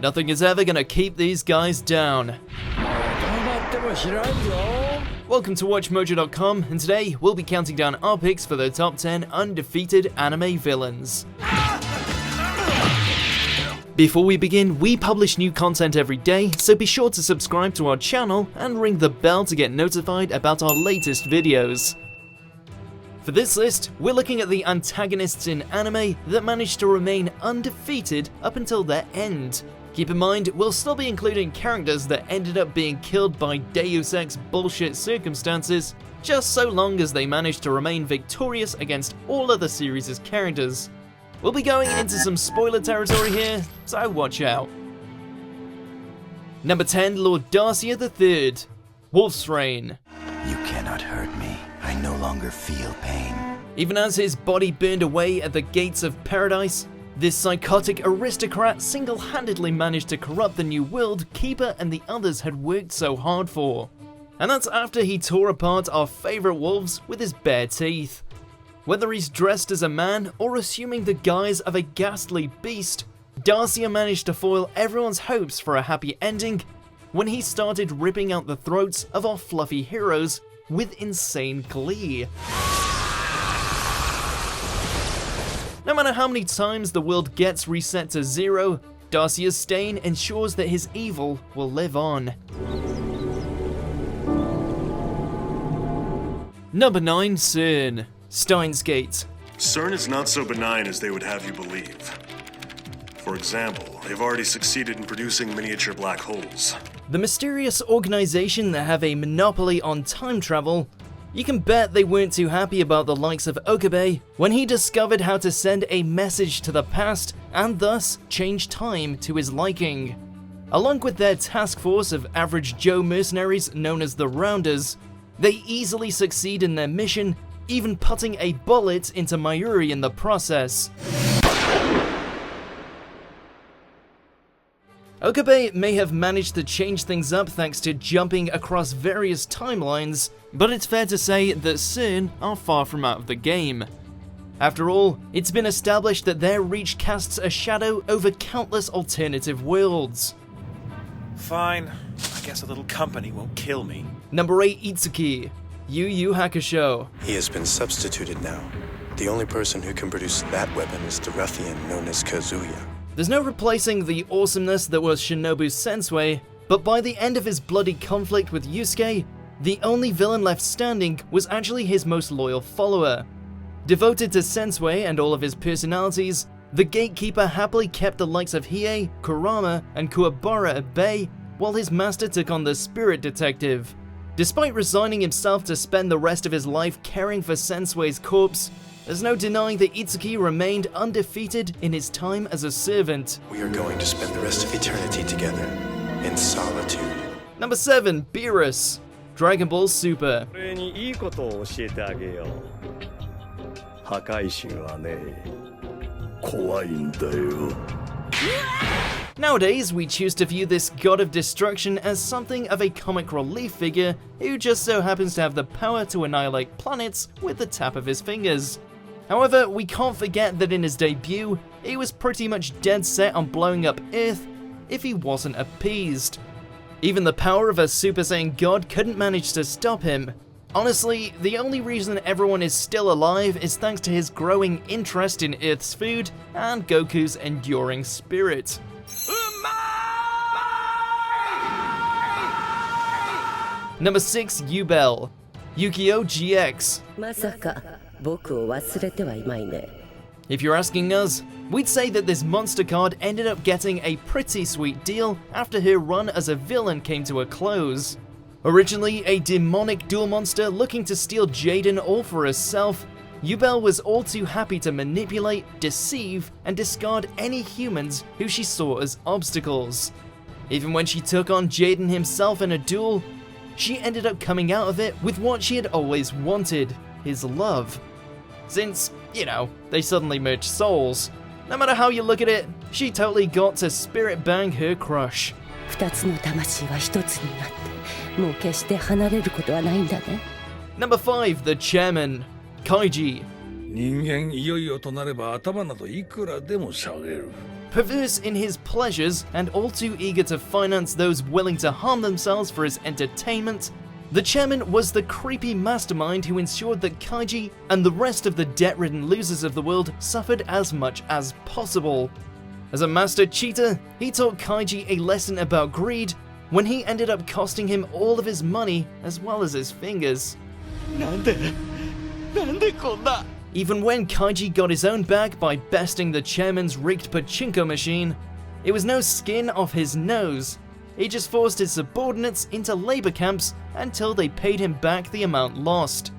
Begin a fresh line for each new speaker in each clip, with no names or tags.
Nothing is ever gonna keep these guys down. Welcome to WatchMojo.com, and today we'll be counting down our picks for the top 10 undefeated anime villains. Before we begin, we publish new content every day, so be sure to subscribe to our channel and ring the bell to get notified about our latest videos. For this list, we're looking at the antagonists in anime that managed to remain undefeated up until their end. Keep in mind, we'll still be including characters that ended up being killed by Deus Ex bullshit circumstances, just so long as they managed to remain victorious against all other series' characters. We'll be going into some spoiler territory here, so watch out. Number 10, Lord Darcia III, Wolf's Rain.
You cannot hurt me. I no longer feel pain.
Even as his body burned away at the gates of paradise, this psychotic aristocrat single-handedly managed to corrupt the new world Keeper and the others had worked so hard for. And that's after he tore apart our favourite wolves with his bare teeth. Whether he's dressed as a man or assuming the guise of a ghastly beast, Darcia managed to foil everyone's hopes for a happy ending when he started ripping out the throats of our fluffy heroes with insane glee. No matter how many times the world gets reset to zero, Darcia's stain ensures that his evil will live on. Number 9, SERN, Steins Gate.
SERN is not so benign as they would have you believe. For example, they've already succeeded in producing miniature black holes.
The mysterious organization that have a monopoly on time travel. You can bet they weren't too happy about the likes of Okabe when he discovered how to send a message to the past and thus change time to his liking. Along with their task force of average Joe mercenaries known as the Rounders, they easily succeed in their mission, even putting a bullet into Meruem in the process. Okabe may have managed to change things up thanks to jumping across various timelines, but it's fair to say that SERN are far from out of the game. After all, it's been established that their reach casts a shadow over countless alternative worlds.
Fine, I guess a little company won't kill me.
Number 8, Itsuki, Yu Hakusho.
He has been substituted now. The only person who can produce that weapon is the ruffian known as Kazuya.
There's no replacing the awesomeness that was Shinobu Sensei, but by the end of his bloody conflict with Yusuke, the only villain left standing was actually his most loyal follower. Devoted to Sensei and all of his personalities, the Gatekeeper happily kept the likes of Hiei, Kurama, and Kuwabara at bay, while his master took on the Spirit Detective. Despite resigning himself to spend the rest of his life caring for Sensei's corpse, there's no denying that Itsuki remained undefeated in his time as a servant.
We are going to spend the rest of eternity together, in solitude.
Number 7, Beerus, Dragon Ball Super. Nowadays, we choose to view this god of destruction as something of a comic relief figure who just so happens to have the power to annihilate planets with the tap of his fingers. However, we can't forget that in his debut, he was pretty much dead set on blowing up Earth if he wasn't appeased. Even the power of a Super Saiyan god couldn't manage to stop him. Honestly, the only reason everyone is still alive is thanks to his growing interest in Earth's food and Goku's enduring spirit. Number 6, Yubel, Yu-Gi-Oh! GX. If you're asking us, we'd say that this monster card ended up getting a pretty sweet deal after her run as a villain came to a close. Originally a demonic duel monster looking to steal Jaden all for herself, Yubel was all too happy to manipulate, deceive, and discard any humans who she saw as obstacles. Even when she took on Jaden himself in a duel, she ended up coming out of it with what she had always wanted, his love. Since, you know, they suddenly merged souls. No matter how you look at it, she totally got to spirit bang her crush. Number 5, the chairman, Kaiji. Perverse in his pleasures and all too eager to finance those willing to harm themselves for his entertainment, the chairman was the creepy mastermind who ensured that Kaiji and the rest of the debt-ridden losers of the world suffered as much as possible. As a master cheater, he taught Kaiji a lesson about greed when he ended up costing him all of his money as well as his fingers. Even when Kaiji got his own back by besting the chairman's rigged pachinko machine, it was no skin off his nose. He just forced his subordinates into labor camps until they paid him back the amount lost.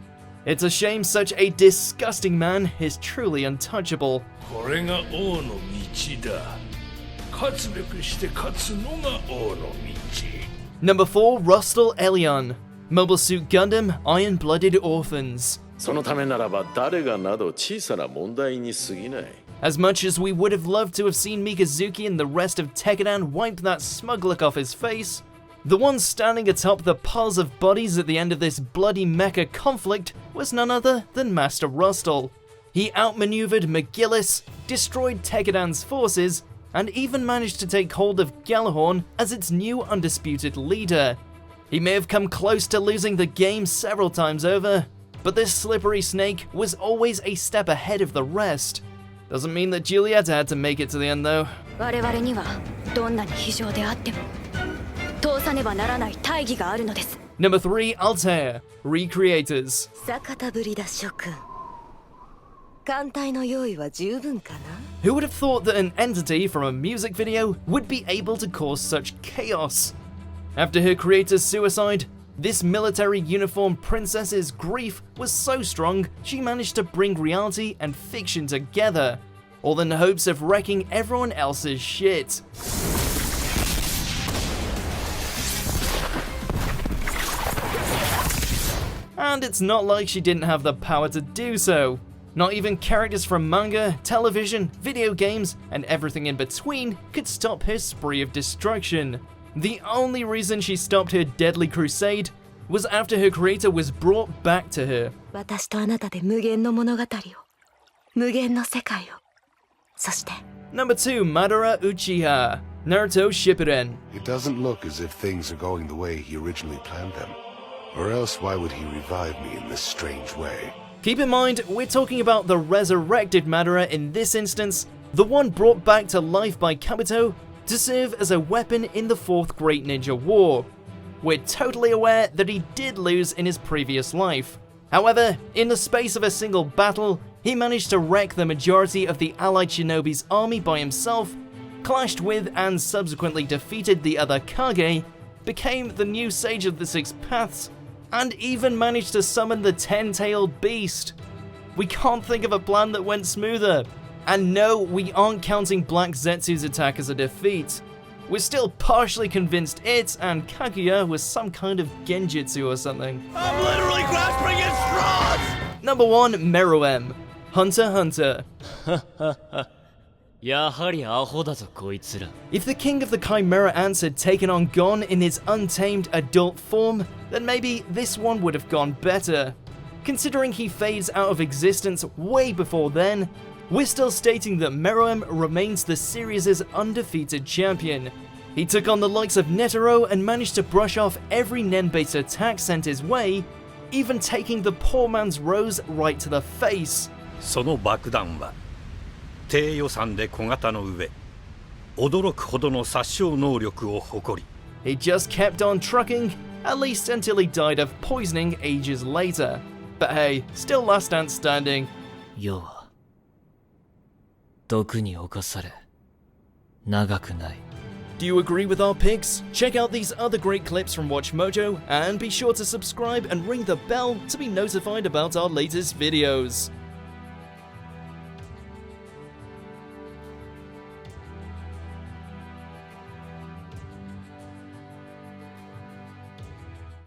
It's a shame such a disgusting man is truly untouchable. Number 4, Rustal Elion. Mobile Suit Gundam, Iron-Blooded Orphans. As much as we would have loved to have seen Mikazuki and the rest of Tekkadan wipe that smug look off his face, the one standing atop the piles of bodies at the end of this bloody mecha conflict was none other than Master Rustal. He outmaneuvered McGillis, destroyed Tekkadan's forces, and even managed to take hold of Gjallarhorn as its new undisputed leader. He may have come close to losing the game several times over, but this slippery snake was always a step ahead of the rest. Doesn't mean that Juliet had to make it to the end though. Number 3, Altair, Recreators. Who would have thought that an entity from a music video would be able to cause such chaos? After her creator's suicide, this military uniformed princess's grief was so strong she managed to bring reality and fiction together, all in the hopes of wrecking everyone else's shit. And it's not like she didn't have the power to do so. Not even characters from manga, television, video games, and everything in between could stop her spree of destruction. The only reason she stopped her deadly crusade was after her creator was brought back to her. Number 2, Madara Uchiha, Naruto Shippuden.
It doesn't look as if things are going the way he originally planned them. Or else why would he revive me in this strange way?
Keep in mind, we're talking about the resurrected Madara in this instance, the one brought back to life by Kabuto to serve as a weapon in the 4th Great Ninja War. We're totally aware that he did lose in his previous life. However, in the space of a single battle, he managed to wreck the majority of the allied shinobi's army by himself, clashed with and subsequently defeated the other Kage, became the new Sage of the Six Paths, and even managed to summon the 10-tailed beast. We can't think of a plan that went smoother. And no, we aren't counting Black Zetsu's attack as a defeat. We're still partially convinced it and Kaguya was some kind of genjutsu or something.
I'm literally grasping at straws!
Number 1, Meruem, Hunter x Hunter. If the king of the Chimera Ants had taken on Gon in his untamed adult form, then maybe this one would have gone better. Considering he fades out of existence way before then, we're still stating that Meruem remains the series' undefeated champion. He took on the likes of Netero and managed to brush off every nen-based attack sent his way, even taking the poor man's rose right to the face.
その爆弾は低予算で小型の上、驚くほどの殺傷能力を誇り。
He just kept on trucking, at least until he died of poisoning ages later. But hey, still last ant standing.
世は毒に侵され長くない。
Do you agree with our picks? Check out these other great clips from WatchMojo and be sure to subscribe and ring the bell to be notified about our latest videos.